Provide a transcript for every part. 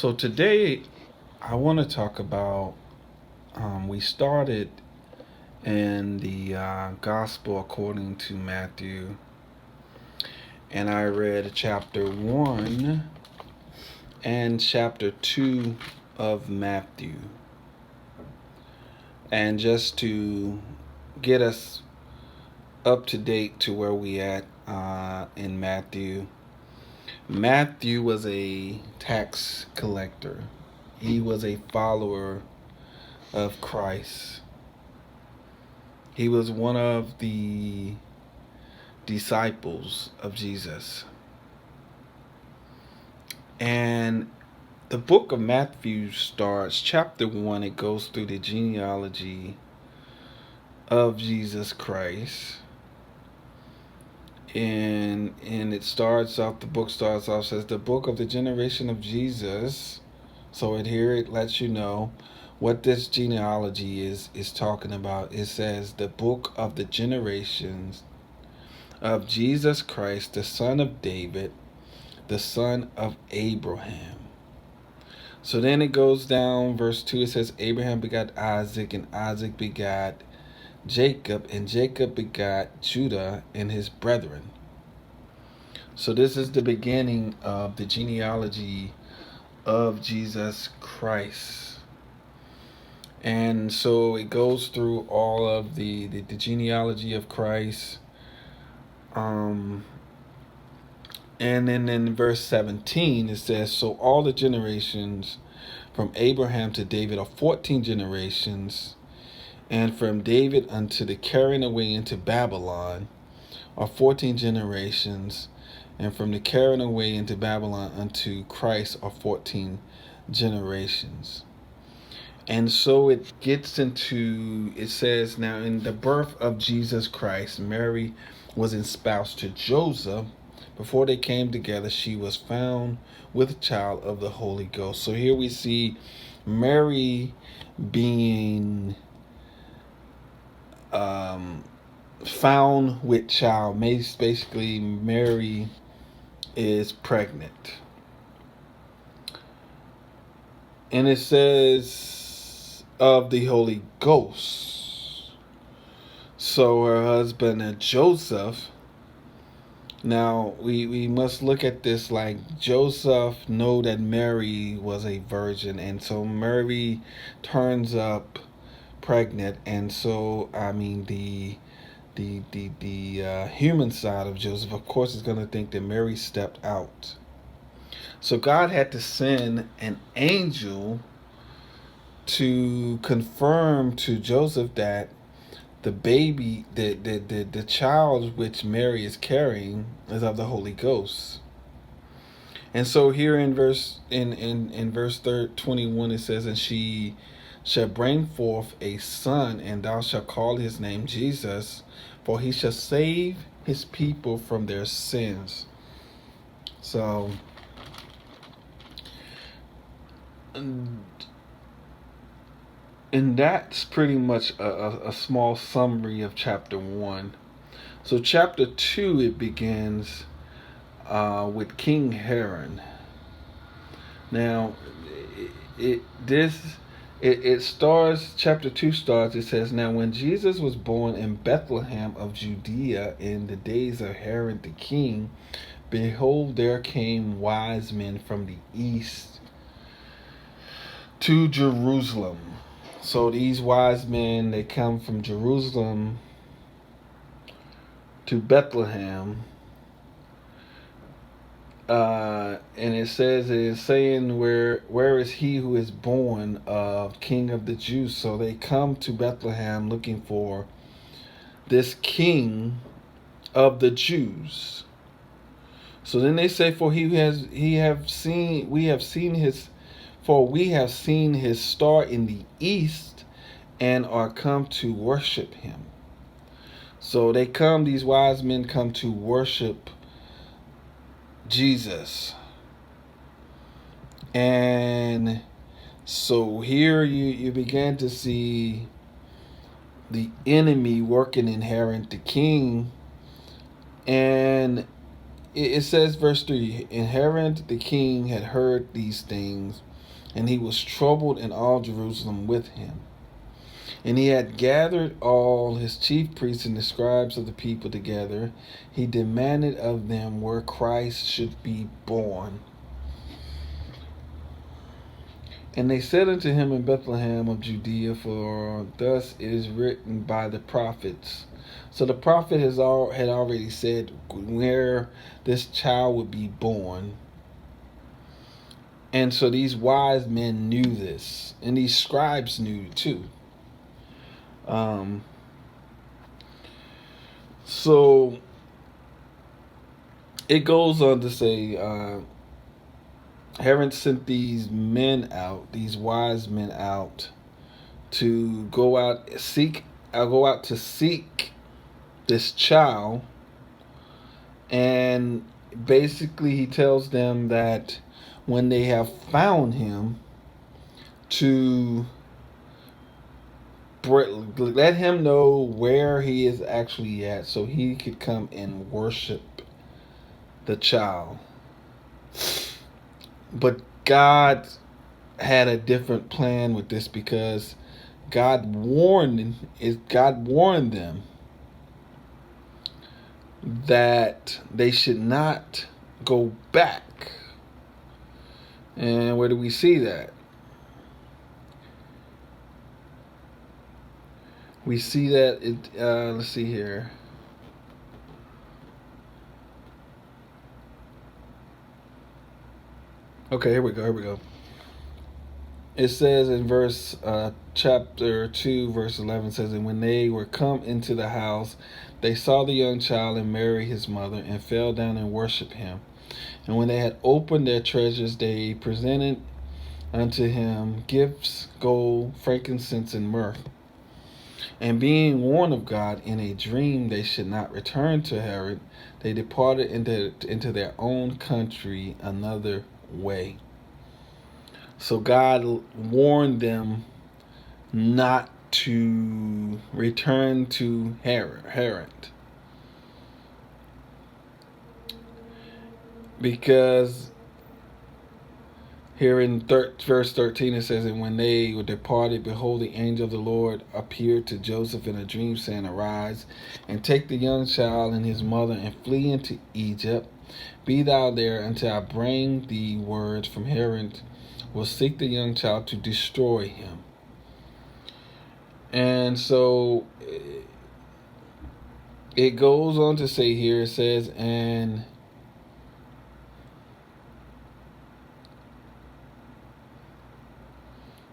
So today I want to talk about, we started in the Gospel according to Matthew, and I read chapter 1 and chapter 2 of Matthew. And just to get us up to date to where we at in Matthew. Matthew was a tax collector. He was a follower of Christ. He was one of the disciples of Jesus. And the book of Matthew starts, chapter 1, it goes through the genealogy of Jesus Christ. And it starts off, the book starts off, says the book of the generation of Jesus. So it lets you know what this genealogy is talking about. It says the book of the generations of Jesus Christ, the son of David, the son of Abraham. So then it goes down, verse 2, it says Abraham begot Isaac, and Isaac begot Jacob, and Jacob begot Judah and his brethren. So this is the beginning of the genealogy of Jesus Christ. And so it goes through all of the genealogy of Christ. And then in verse 17 it says, so all the generations from Abraham to David are 14 generations, and from David unto the carrying away into Babylon are 14 generations, and from the carrying away into Babylon unto Christ are 14 generations. And so it gets into, it says, now in the birth of Jesus Christ, Mary was espoused to Joseph. Before they came together, she was found with child of the Holy Ghost. So here we see Mary being found with child. Basically, Mary is pregnant. And it says of the Holy Ghost. So her husband Joseph. Now we must look at this like Joseph know that Mary was a virgin, and so Mary turns up pregnant, and so I mean the human side of Joseph, of course, is going to think that Mary stepped out. So God had to send an angel to confirm to Joseph that the baby, the child which Mary is carrying is of the Holy Ghost. And so here in verse 21 it says, and she shall bring forth a son, and thou shalt call his name Jesus, for he shall save his people from their sins. So and that's pretty much a small summary of chapter 1. So chapter 2, it begins with King Herod. Now, it starts, chapter 2 starts, it says, now when Jesus was born in Bethlehem of Judea in the days of Herod the king, behold, there came wise men from the east to Jerusalem. So these wise men, they come from Jerusalem to Bethlehem. And it says, it is saying, where is he who is born of King of the Jews? So they come to Bethlehem looking for this King of the Jews. So then they say, for we have seen his star in the east, and are come to worship him. So these wise men come to worship Jesus. And so here you begin to see the enemy working in Herod the king. And it says, verse 3, and Herod the king had heard these things, and he was troubled in all Jerusalem with him. And he had gathered all his chief priests and the scribes of the people together. He demanded of them where Christ should be born. And they said unto him, in Bethlehem of Judea, for thus it is written by the prophets. So the prophet had already said where this child would be born. And so these wise men knew this, and these scribes knew too. So it goes on to say, Herod sent these men out, these wise men out, to go out to seek this child, and basically he tells them that when they have found him, to let him know where he is actually at, so he could come and worship the child. But God had a different plan with this, because God warned them that they should not go back. And where do we see that? We see that let's see here. Okay, here we go. It says in chapter 2, verse 11, says, and when they were come into the house, they saw the young child and Mary his mother, and fell down and worshipped him. And when they had opened their treasures, they presented unto him gifts, gold, frankincense, and myrrh. And being warned of God in a dream they should not return to Herod, they departed into their own country another way. So God warned them not to return to Herod. Because here in verse 13 it says, and when they were departed, behold, the angel of the Lord appeared to Joseph in a dream, saying, arise, and take the young child and his mother, and flee into Egypt. Be thou there until I bring thee word from Herod, will seek the young child to destroy him. And so it goes on to say here, it says, and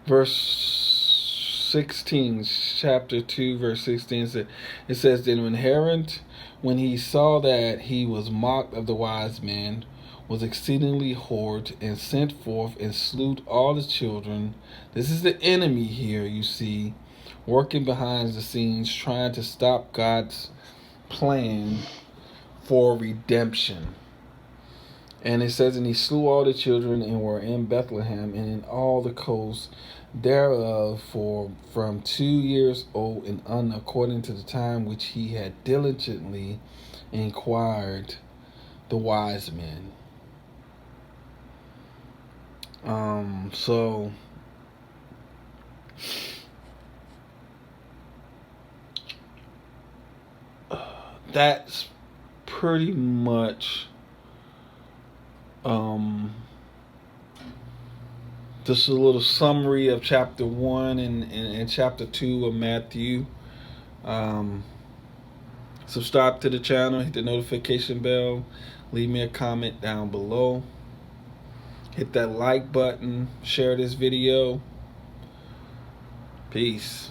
verse 16, chapter 2, verse 16, it says, then when he saw that he was mocked of the wise men, was exceedingly horrid, and sent forth and slew all the children. This is the enemy here, you see, working behind the scenes, trying to stop God's plan for redemption. And it says, and he slew all the children, and were in Bethlehem, and in all the coasts thereof, from 2 years old and on, according to the time which he had diligently inquired the wise men. So that's pretty much just a little summary of chapter 1 and chapter 2 of Matthew. Subscribe to the channel, hit the notification bell, leave me a comment down below, hit that like button, share this video. Peace.